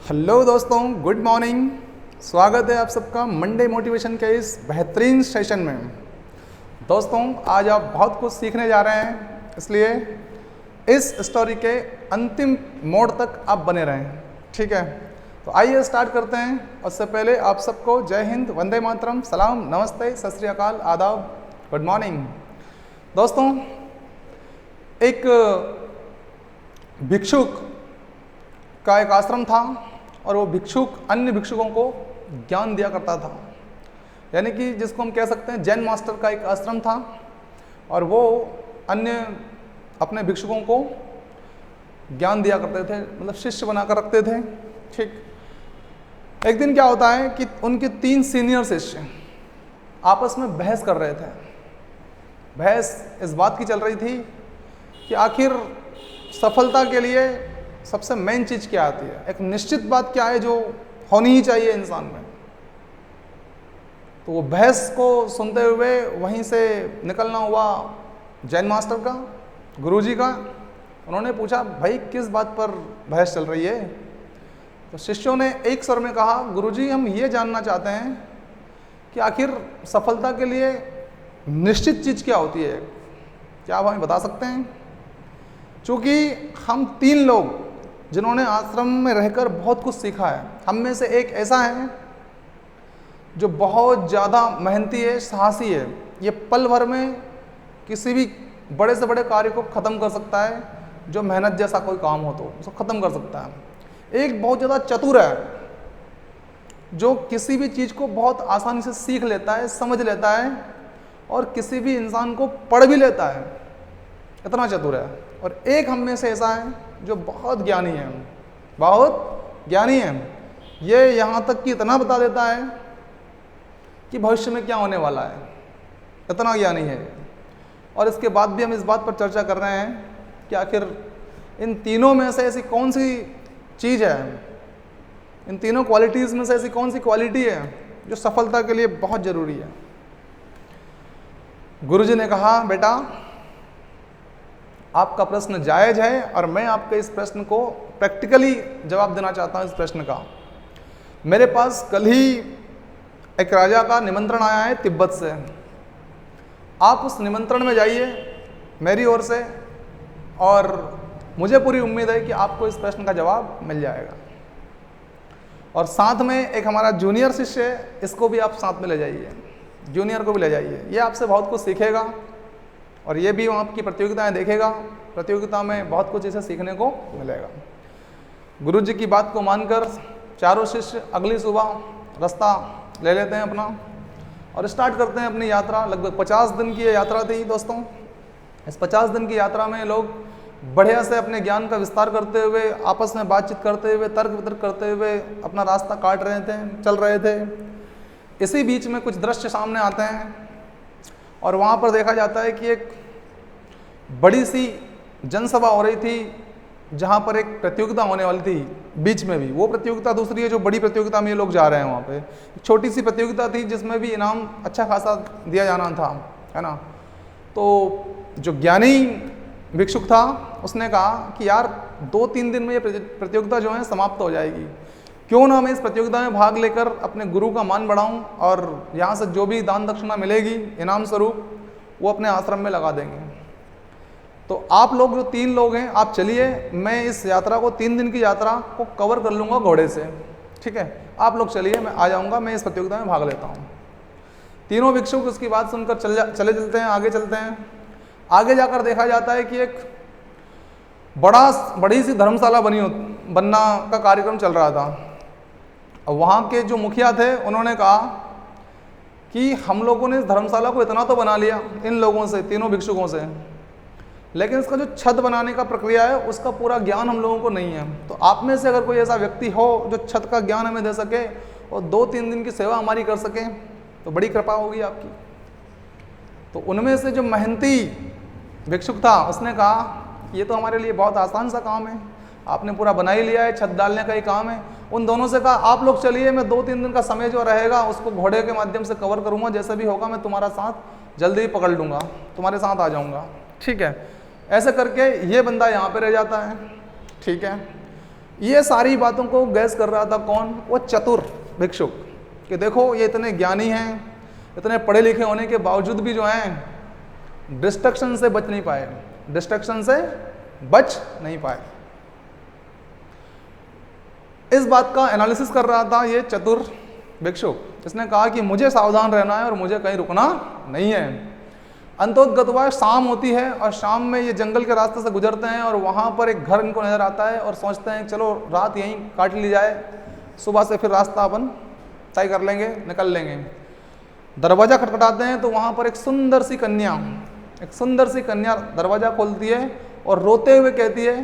Hello दोस्तों, good morning. स्वागत है आप सबका मंडे मोटिवेशन के इस बेहतरीन सेशन में। दोस्तों, आज आप बहुत कुछ सीखने जा रहे हैं, इसलिए इस स्टोरी के अंतिम मोड़ तक आप बने रहें। ठीक है, तो आइए स्टार्ट करते हैं। उससे पहले आप सबको जय हिंद, वंदे मातरम, सलाम, नमस्ते, सत श्री अकाल, आदाब, गुड मॉर्निंग। दोस्तों, एक भिक्षुक का एक आश्रम था और वो भिक्षुक अन्य भिक्षुकों को ज्ञान दिया करता था, यानी कि जिसको हम कह सकते हैं जैन मास्टर का एक आश्रम था और वो अन्य अपने भिक्षुकों को ज्ञान दिया करते थे, मतलब शिष्य बनाकर रखते थे। ठीक, एक दिन क्या होता है कि उनके 3 सीनियर शिष्य आपस में बहस कर रहे थे। बहस इस बात की चल रही थी कि आखिर सफलता के लिए सबसे मेन चीज़ क्या आती है, एक निश्चित बात क्या है जो होनी ही चाहिए इंसान में। तो वो बहस को सुनते हुए वहीं से निकलना हुआ जैन मास्टर का, गुरुजी का। उन्होंने पूछा, भाई किस बात पर बहस चल रही है? तो शिष्यों ने एक स्वर में कहा, गुरुजी हम ये जानना चाहते हैं कि आखिर सफलता के लिए निश्चित चीज़ क्या होती है, क्या आप हमें बता सकते हैं? चूँकि हम 3 लोग जिन्होंने आश्रम में रहकर बहुत कुछ सीखा है, हम में से एक ऐसा है जो बहुत ज़्यादा मेहनती है, साहसी है। ये पल भर में किसी भी बड़े से बड़े कार्य को ख़त्म कर सकता है, जो मेहनत जैसा कोई काम हो तो उसको ख़त्म कर सकता है। एक बहुत ज़्यादा चतुर है जो किसी भी चीज़ को बहुत आसानी से सीख लेता है, समझ लेता है और किसी भी इंसान को पढ़ भी लेता है, इतना चतुर है। और एक हम में से ऐसा है जो बहुत ज्ञानी है, बहुत ज्ञानी है। ये यहाँ तक कि इतना बता देता है कि भविष्य में क्या होने वाला है, इतना ज्ञानी है। और इसके बाद भी हम इस बात पर चर्चा कर रहे हैं कि आखिर इन तीनों में से ऐसी कौन सी चीज़ है, इन तीनों क्वालिटीज़ में से ऐसी कौन सी क्वालिटी है जो सफलता के लिए बहुत ज़रूरी है। गुरुजी ने कहा, बेटा आपका प्रश्न जायज़ है और मैं आपके इस प्रश्न को प्रैक्टिकली जवाब देना चाहता हूँ। इस प्रश्न का मेरे पास कल ही एक राजा का निमंत्रण आया है तिब्बत से। आप उस निमंत्रण में जाइए मेरी ओर से, और मुझे पूरी उम्मीद है कि आपको इस प्रश्न का जवाब मिल जाएगा। और साथ में एक हमारा जूनियर शिष्य है, इसको भी आप साथ में ले जाइए, जूनियर को भी ले जाइए। ये आपसे बहुत कुछ सीखेगा और ये भी आपकी प्रतियोगिताएं देखेगा, प्रतियोगिता में बहुत कुछ इसे सीखने को मिलेगा। गुरुजी की बात को मानकर चारों शिष्य अगली सुबह रास्ता ले लेते हैं अपना और स्टार्ट करते हैं अपनी यात्रा। लगभग 50 दिन की ये यात्रा थी दोस्तों। इस 50 दिन की यात्रा में लोग बढ़िया से अपने ज्ञान का विस्तार करते हुए, आपस में बातचीत करते हुए, तर्क वितर्क करते हुए अपना रास्ता काट रहे थे, चल रहे थे। इसी बीच में कुछ दृश्य सामने आते हैं और वहाँ पर देखा जाता है कि एक बड़ी सी जनसभा हो रही थी जहाँ पर एक प्रतियोगिता होने वाली थी। बीच में भी वो प्रतियोगिता दूसरी है जो बड़ी प्रतियोगिता में ये लोग जा रहे हैं। वहाँ पे छोटी सी प्रतियोगिता थी जिसमें भी इनाम अच्छा खासा दिया जाना था, है ना। तो जो ज्ञानी भिक्षुक था उसने कहा कि यार 2-3 दिन में ये प्रतियोगिता जो है समाप्त हो जाएगी, क्यों ना मैं इस प्रतियोगिता में भाग लेकर अपने गुरु का मान बढ़ाऊं और यहाँ से जो भी दान दक्षिणा मिलेगी इनाम स्वरूप वो अपने आश्रम में लगा देंगे। तो आप लोग जो 3 लोग हैं, आप चलिए, मैं इस यात्रा को 3 दिन की यात्रा को कवर कर लूँगा घोड़े से। ठीक है, आप लोग चलिए, मैं आ जाऊँगा, मैं इस प्रतियोगिता में भाग लेता हूँ। तीनों भिक्षुक उसकी बात सुनकर चले चलते हैं, आगे चलते हैं। आगे जाकर देखा जाता है कि एक बड़ी सी धर्मशाला बनना का कार्यक्रम चल रहा था। अब वहाँ के जो मुखिया थे उन्होंने कहा कि हम लोगों ने इस धर्मशाला को इतना तो बना लिया इन लोगों से, तीनों भिक्षुकों से, लेकिन इसका जो छत बनाने का प्रक्रिया है उसका पूरा ज्ञान हम लोगों को नहीं है। तो आप में से अगर कोई ऐसा व्यक्ति हो जो छत का ज्ञान हमें दे सके और 2-3 दिन की सेवा हमारी कर सके तो बड़ी कृपा होगी आपकी। तो उनमें से जो मेहनती भिक्षुक था उसने कहा ये तो हमारे लिए बहुत आसान सा काम है, आपने पूरा बना ही लिया है, छत डालने का ही काम है। उन दोनों से कहा आप लोग चलिए, मैं 2-3 दिन का समय जो रहेगा उसको घोड़े के माध्यम से कवर करूँगा, जैसे भी होगा मैं तुम्हारा साथ जल्दी ही पकड़ लूँगा, तुम्हारे साथ आ जाऊँगा। ठीक है, ऐसे करके ये बंदा यहाँ पे रह जाता है। ठीक है, ये सारी बातों को गैस कर रहा था कौन? वो चतुर भिक्षुक, कि देखो ये इतने ज्ञानी हैं, इतने पढ़े लिखे होने के बावजूद भी जो हैं डिस्ट्रक्शन से बच नहीं पाए, डिस्ट्रक्शन से बच नहीं पाए। इस बात का एनालिसिस कर रहा था ये चतुर भिक्षुक। इसने कहा कि मुझे सावधान रहना है और मुझे कहीं रुकना नहीं है। अंतोगतवा शाम होती है और शाम में ये जंगल के रास्ते से गुजरते हैं और वहाँ पर एक घर इनको नज़र आता है और सोचते हैं चलो रात यहीं काट ली जाए, सुबह से फिर रास्ता अपन तय कर लेंगे, निकल लेंगे। दरवाज़ा खटखटाते हैं तो वहाँ पर एक सुंदर सी कन्या दरवाज़ा खोलती है और रोते हुए कहती है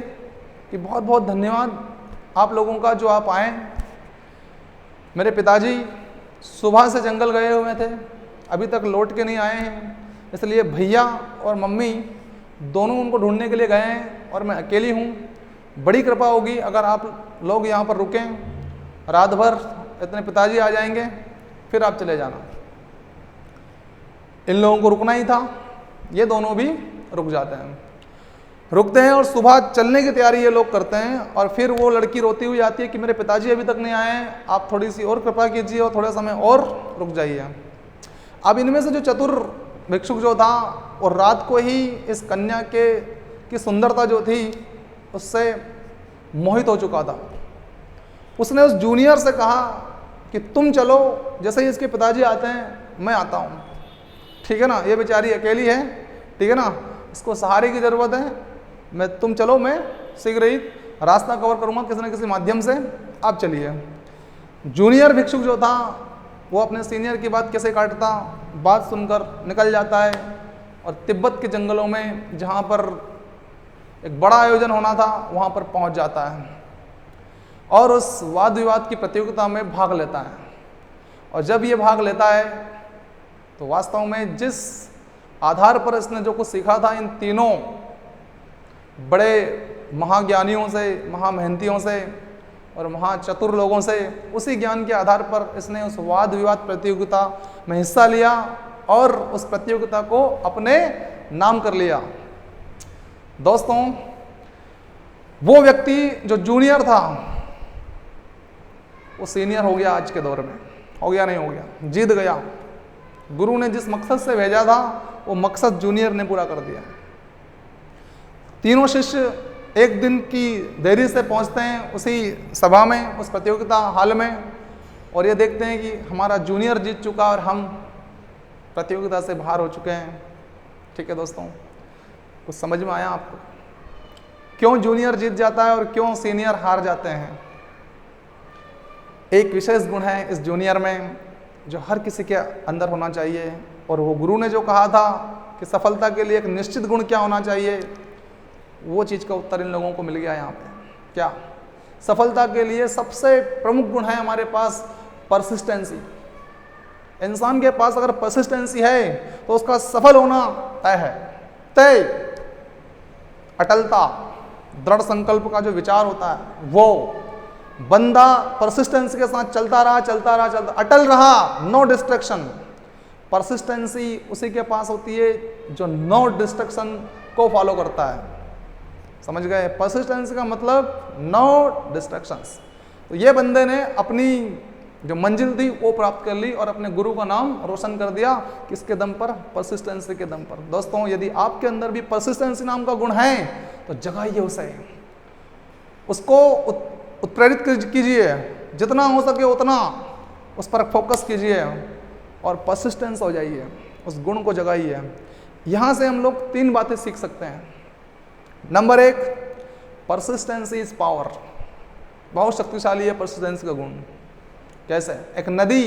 कि बहुत बहुत धन्यवाद आप लोगों का जो आप आए। मेरे पिताजी सुबह से जंगल गए हुए थे, अभी तक लौट के नहीं आए हैं, इसलिए भैया और मम्मी दोनों उनको ढूंढने के लिए गए हैं और मैं अकेली हूँ। बड़ी कृपा होगी अगर आप लोग यहाँ पर रुकें, रात भर इतने पिताजी आ जाएंगे, फिर आप चले जाना। इन लोगों को रुकना ही था, ये दोनों भी रुकते हैं और सुबह चलने की तैयारी ये लोग करते हैं। और फिर वो लड़की रोती हुई आती है कि मेरे पिताजी अभी तक नहीं आए हैं, आप थोड़ी सी और कृपा कीजिए और थोड़ा समय और रुक जाइए। अब इनमें से जो चतुर भिक्षुक जो था और रात को ही इस कन्या की सुंदरता जो थी उससे मोहित हो चुका था। उसने उस जूनियर से कहा कि तुम चलो, जैसे ही इसके पिताजी आते हैं मैं आता हूँ, ठीक है ना, ये बेचारी अकेली है, ठीक है ना, इसको सहारे की ज़रूरत है, तुम चलो, मैं शीघ्र ही रास्ता कवर करूँगा किसी न किसी माध्यम से, आप चलिए। जूनियर भिक्षुक जो था वो अपने सीनियर की बात कैसे काटता, बात सुनकर निकल जाता है और तिब्बत के जंगलों में जहाँ पर एक बड़ा आयोजन होना था वहाँ पर पहुँच जाता है और उस वाद विवाद की प्रतियोगिता में भाग लेता है। और जब ये भाग लेता है तो वास्तव में जिस आधार पर इसने जो कुछ सीखा था इन तीनों बड़े महाज्ञानियों से, महामेहनतियों से और महाचतुर लोगों से, उसी ज्ञान के आधार पर इसने उस वाद विवाद प्रतियोगिता में हिस्सा लिया और उस प्रतियोगिता को अपने नाम कर लिया। दोस्तों, वो व्यक्ति जो जूनियर था वो सीनियर हो गया। आज के दौर में हो गया, नहीं हो गया, जीत गया। गुरु ने जिस मकसद से भेजा था वो मकसद जूनियर ने पूरा कर दिया। तीनों शिष्य एक दिन की देरी से पहुंचते हैं उसी सभा में, उस प्रतियोगिता हाल में, और ये देखते हैं कि हमारा जूनियर जीत चुका और हम प्रतियोगिता से बाहर हो चुके हैं। ठीक है दोस्तों, कुछ समझ में आया आपको क्यों जूनियर जीत जाता है और क्यों सीनियर हार जाते हैं? एक विशेष गुण है इस जूनियर में जो हर किसी के अंदर होना चाहिए, और वो गुरु ने जो कहा था कि सफलता के लिए एक निश्चित गुण क्या होना चाहिए, वो चीज़ का उत्तर इन लोगों को मिल गया यहाँ पे। क्या? सफलता के लिए सबसे प्रमुख गुण है हमारे पास परसिस्टेंसी। इंसान के पास अगर परसिस्टेंसी है तो उसका सफल होना तय है। तय, अटलता, दृढ़ संकल्प का जो विचार होता है, वो बंदा परसिस्टेंसी के साथ चलता रहा, अटल रहा, नो डिस्ट्रैक्शन। परसिस्टेंसी उसी के पास होती है जो नो डिस्ट्रैक्शन को फॉलो करता है। समझ गए? परसिस्टेंसी का मतलब नो डिस्ट्रैक्शंस। तो ये बंदे ने अपनी जो मंजिल थी वो प्राप्त कर ली और अपने गुरु का नाम रोशन कर दिया। किसके दम पर? परसिस्टेंसी के दम पर। दोस्तों, यदि आपके अंदर भी परसिस्टेंसी नाम का गुण है तो जगाइए उसे, उसको उत्प्रेरित कीजिए, जितना हो सके उतना उस पर फोकस कीजिए और परसिस्टेंस हो जाइए, उस गुण को जगाइए। यहाँ से हम लोग 3 बातें सीख सकते हैं। Number 1, persistency is power. बहुत शक्तिशाली है परसिस्टेंसी का गुण। कैसे? एक नदी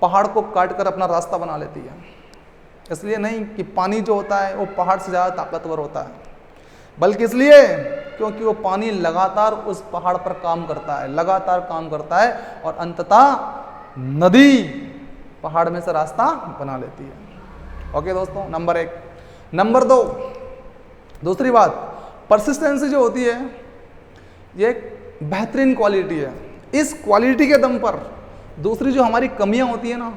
पहाड़ को काट कर अपना रास्ता बना लेती है। इसलिए नहीं कि पानी जो होता है वो पहाड़ से ज़्यादा ताकतवर होता है, बल्कि इसलिए क्योंकि वो पानी लगातार उस पहाड़ पर काम करता है, लगातार काम करता है और अंततः नदी पहाड़ में से रास्ता बना लेती है। ओके दोस्तों, नंबर 1। नंबर 2, दूसरी बात, परसिस्टेंसी जो होती है ये एक बेहतरीन क्वालिटी है। इस क्वालिटी के दम पर दूसरी जो हमारी कमियां होती है ना,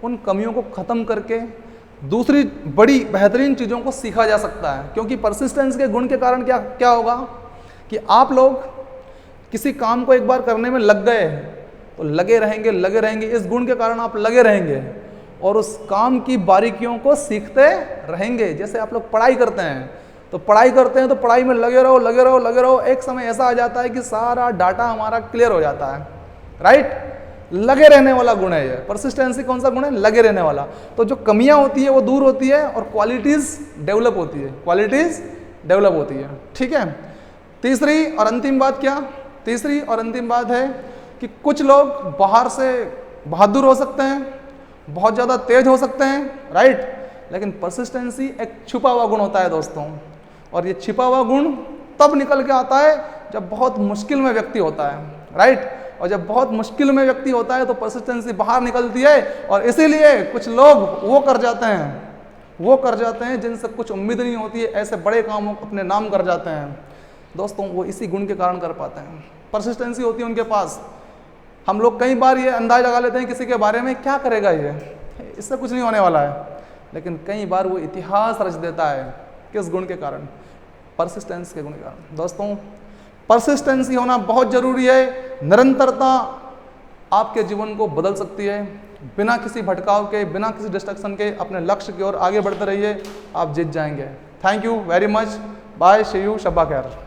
उन कमियों को ख़त्म करके दूसरी बड़ी बेहतरीन चीज़ों को सीखा जा सकता है। क्योंकि परसिस्टेंस के गुण के कारण क्या होगा कि आप लोग किसी काम को एक बार करने में लग गए तो लगे रहेंगे, इस गुण के कारण आप लगे रहेंगे और उस काम की बारीकियों को सीखते रहेंगे। जैसे आप लोग पढ़ाई करते हैं तो पढ़ाई में लगे रहो, एक समय ऐसा आ जाता है कि सारा डाटा हमारा क्लियर हो जाता है, राइट। लगे रहने वाला गुण है ये। परसिस्टेंसी कौन सा गुण है? लगे रहने वाला। तो जो कमियां होती है वो दूर होती है और क्वालिटीज डेवलप होती है, ठीक है। तीसरी और अंतिम बात है कि कुछ लोग बाहर से बहादुर हो सकते हैं, बहुत ज्यादा तेज हो सकते हैं, राइट, लेकिन परसिस्टेंसी एक छुपा हुआ गुण होता है दोस्तों, और ये छिपा हुआ गुण तब निकल के आता है जब बहुत मुश्किल में व्यक्ति होता है, राइट। और जब बहुत मुश्किल में व्यक्ति होता है तो परसिस्टेंसी बाहर निकलती है, और इसीलिए कुछ लोग वो कर जाते हैं जिनसे कुछ उम्मीद नहीं होती है, ऐसे बड़े काम अपने नाम कर जाते हैं दोस्तों, वो इसी गुण के कारण कर पाते हैं। परसिस्टेंसी होती है उनके पास। हम लोग कई बार ये अंदाज लगा लेते हैं किसी के बारे में, क्या करेगा ये, इससे कुछ नहीं होने वाला है, लेकिन कई बार वो इतिहास रच देता है। किस गुण के कारण? परसिस्टेंस के गुण के कारण। दोस्तों, परसिस्टेंसी होना बहुत जरूरी है। निरंतरता आपके जीवन को बदल सकती है। बिना किसी भटकाव के, बिना किसी डिस्ट्रक्शन के अपने लक्ष्य की ओर आगे बढ़ते रहिए, आप जीत जाएंगे। Thank you very much. Bye, see you, शब्बा खैर।